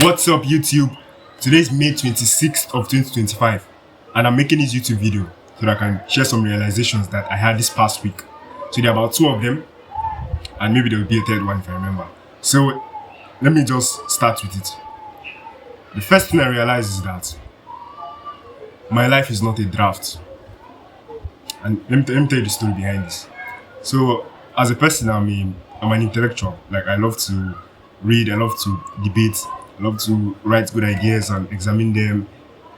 What's up, YouTube? Today is May 26th of 2025, and I'm making this YouTube video so that I can share some realizations that I had this past week. So there are about two of them, and maybe there will be a third one if I remember. So let me just start with it. The first thing I realized is that my life is not a draft. And let me tell you the story behind this. So as a person, I'm an intellectual. Like, I love to read, I love to debate, I love to write good ideas and examine them.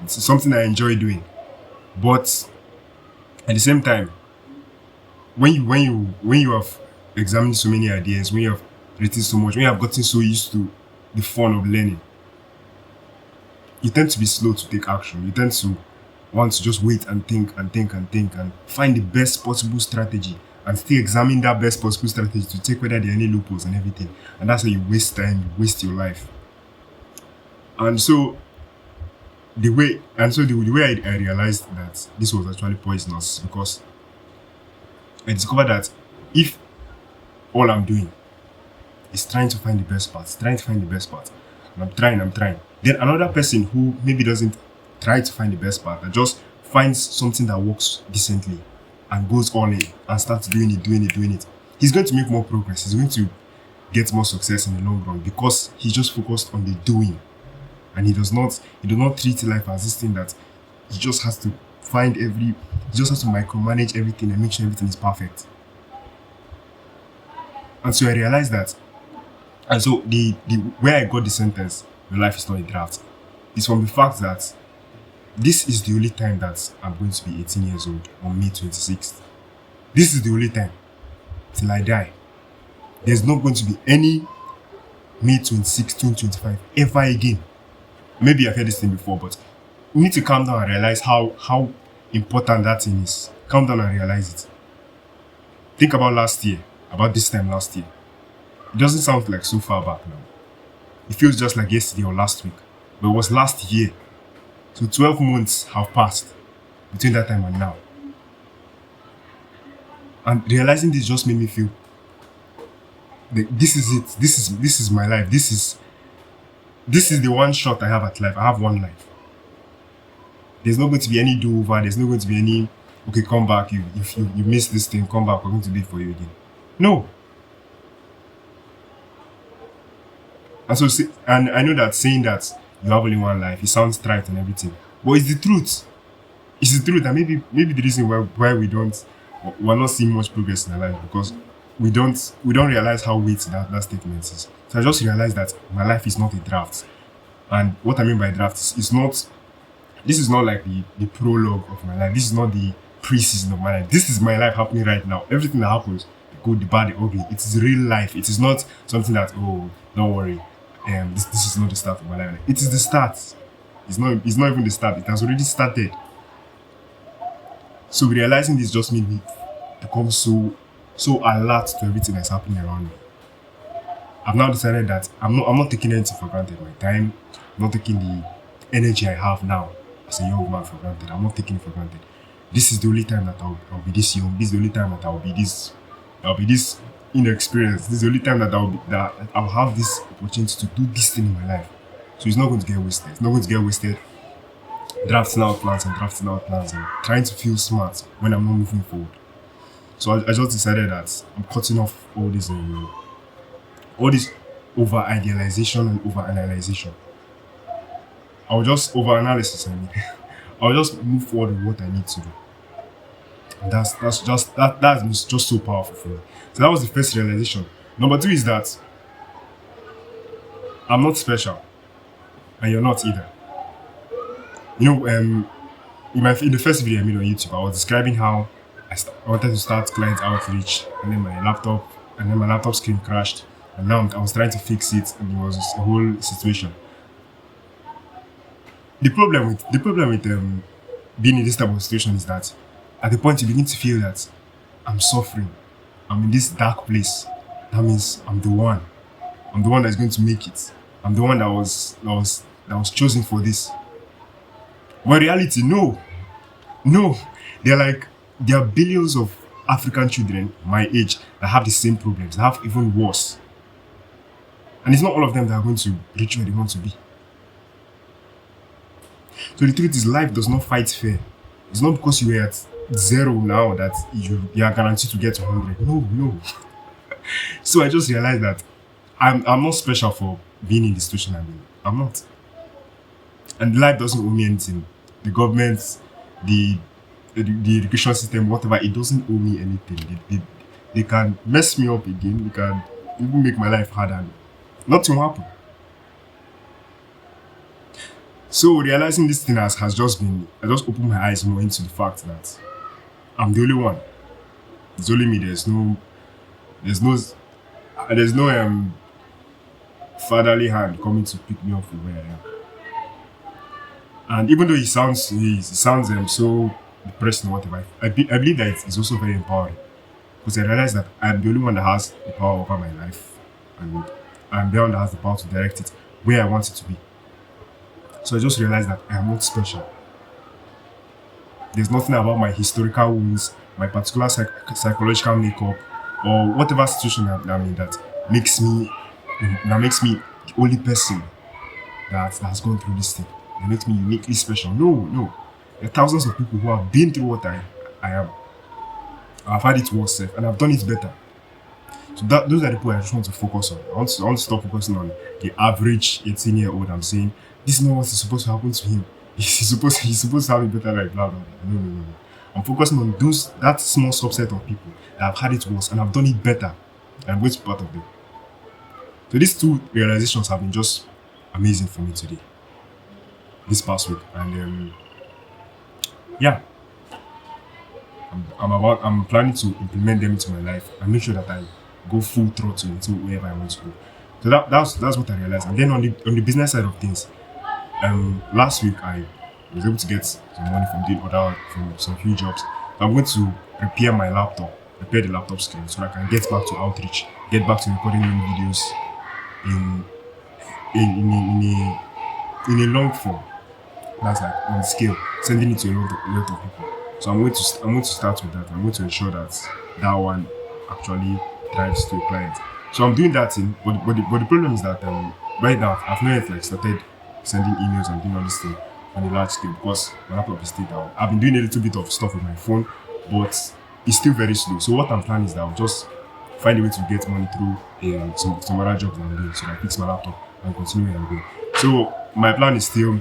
It's something I enjoy doing. But at the same time, when you have examined so many ideas, when you have written so much, when you have gotten so used to the fun of learning, you tend to be slow to take action. You tend to want to just wait and think and think and think and find the best possible strategy and still examine that best possible strategy to check whether there are any loopholes and everything. And that's how you waste time, you waste your life. And so the way I realized that this was actually poisonous, because I discovered that if all I'm doing is trying to find the best part, and I'm trying. Then another person who maybe doesn't try to find the best part, that just finds something that works decently and goes all in and starts doing it. He's going to make more progress. He's going to get more success in the long run because he's just focused on the doing. And he does not treat life as this thing that he just has to micromanage everything and make sure everything is perfect. And so I realized that. And so the where I got the sentence, your life is not a draft, is from the fact that this is the only time that I'm going to be 18 years old on May 26th. This is the only time till I die. There's not going to be any May 26th, 2025 ever again. Maybe I've heard this thing before, but we need to calm down and realize how important that thing is. Calm down and realize it. Think about last year, about this time last year. It doesn't sound like so far back now. It feels just like yesterday or last week, but it was last year. So 12 months have passed between that time and now. And realizing this just made me feel that this is it. This is my life. This is the one shot I have at life. I have one life. There's not going to be any do-over. There's not going to be any, okay, come back. If you miss this thing, come back. We're going to do it for you again. No. And so, and I know that saying that you have only one life, it sounds trite and everything, but it's the truth. It's the truth, and maybe the reason why we're not seeing much progress in our life, because we don't realize how weight that statement is. So I just realized that my life is not a draft, and what I mean by draft is not. This is not like the prologue of my life. This is not the pre-season of my life. This is my life happening right now. Everything that happens, the good, the bad, the ugly, it is real life. It is not something that, oh, don't worry, this is not the start of my life. It is the start. It's not even the start. It has already started. So realizing this just made me become so alert to everything that's happening around me. I've now decided that I'm not taking anything for granted. My time, I'm not taking the energy I have now as a young man for granted. I'm not taking it for granted. This is the only time that I'll be this young. This is the only time that I'll be this inexperienced. This is the only time that I'll have this opportunity to do this thing in my life. So it's not going to get wasted. It's not going to get wasted drafting out plans and trying to feel smart when I'm not moving forward. So I just decided that I'm cutting off all this over idealization and over analyzation. I'll just over analysis. I'll just move forward with what I need to do. And that's just so powerful for me. So that was the first realization. Number two is that I'm not special, and you're not either. You know, in the first video I made on YouTube, I was describing how I wanted to start client outreach, and then my laptop screen crashed, and now I was trying to fix it, and it was a whole situation. The problem with being in this type of situation is that at the point you begin to feel that I'm suffering, I'm in this dark place. That means I'm the one that's going to make it. I'm the one that was chosen for this. But in reality, no. There are billions of African children my age that have the same problems, that have even worse. And it's not all of them that are going to reach where they want to be. So the truth is, life does not fight fair. It's not because you are at zero now that you are guaranteed to get to 100. No, no. So I just realized that I'm not special for being in the situation I'm in. I'm not. And life doesn't owe me anything. The government, the the education system, whatever, it doesn't owe me anything. They can mess me up again. They can even make my life harder. Nothing will happen. So realizing this thing has just been, I just opened my eyes more into the fact that I'm the only one. It's only me. There's no, there's no fatherly hand coming to pick me up from where I am. And even though he sounds so depressing or whatever, I believe that it's also very empowering because I realize that I'm the only one that has the power over my life, and I'm the one that has the power to direct it where I want it to be. So I just realized that I am not special. There's nothing about my historical wounds, my particular psychological makeup, or whatever situation I'm in that makes me the only person that has gone through this thing. That makes me uniquely special. No, no. There are thousands of people who have been through what I am. I've had it worse, and I've done it better. So those are the people I just want to focus on. I want to stop focusing on the average 18-year-old. I'm saying this is not what is supposed to happen to him. He's supposed to have a better life. Blah blah blah. No, no, no, no. I'm focusing on that small subset of people that have had it worse and have done it better. And I'm going to be part of them. So these two realizations have been just amazing for me today, this past week, and yeah, I'm planning to implement them into my life and make sure that I go full throttle into wherever I want to go. So that's what I realized. And then on the business side of things, last week I was able to get some money from some few jobs. So I'm going to repair the laptop screen so that I can get back to outreach, get back to recording new videos in in a long form. That's like on scale, sending it to a lot of people. So I'm going to start with that. I'm going to ensure that that one actually drives to a client. So I'm doing that thing, but the problem is that right now I've not yet like started sending emails and doing all this thing on a large scale because my laptop is still down. I've been doing a little bit of stuff with my phone, but it's still very slow. So what I'm planning is that I'll just find a way to get money through some other jobs that I'm doing, so that I fix my laptop and continue where I'm going. So my plan is still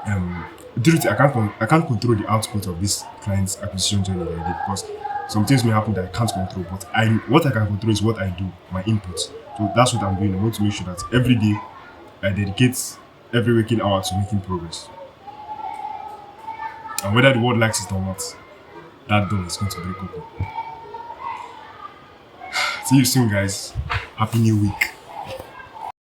the truth, I can't control the output of this client's acquisition journey that I did because some things may happen that I can't control. But what I can control is what I do, my inputs. So that's what I'm doing. I want to make sure that every day I dedicate every waking hour to making progress. And whether the world likes it or not, that door is going to break open. See you soon, guys. Happy New Week.